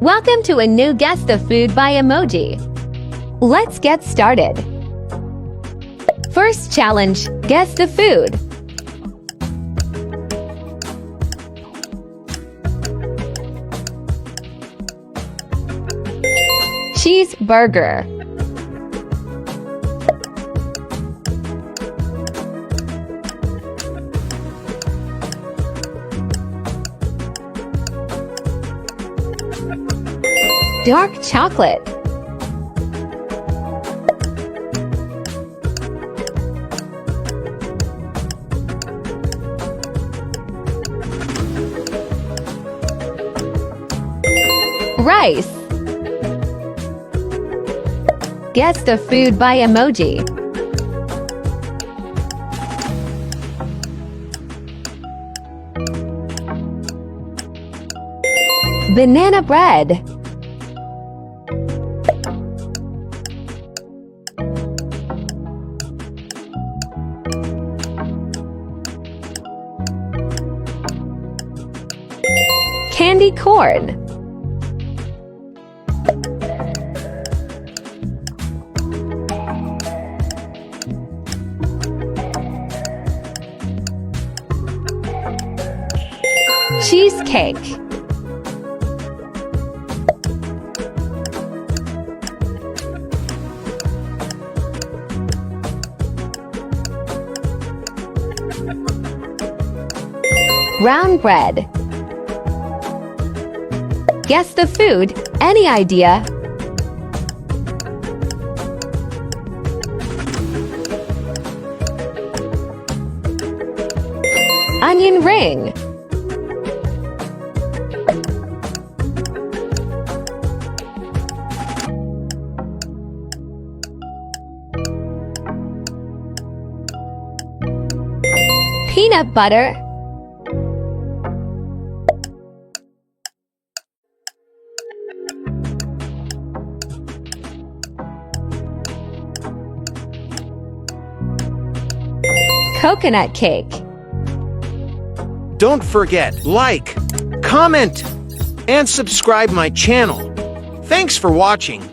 Welcome to a new Guess the Food by Emoji. Let's get started. First challenge, guess the food. Cheeseburger. Dark chocolate. Rice. Guess the food by Emoji. Banana bread. Candy corn. Cheesecake. Brown bread. Guess the food. Any idea? Onion ring. Peanut butter. Coconut cake. Don't forget, like, comment, and subscribe my channel. Thanks for watching.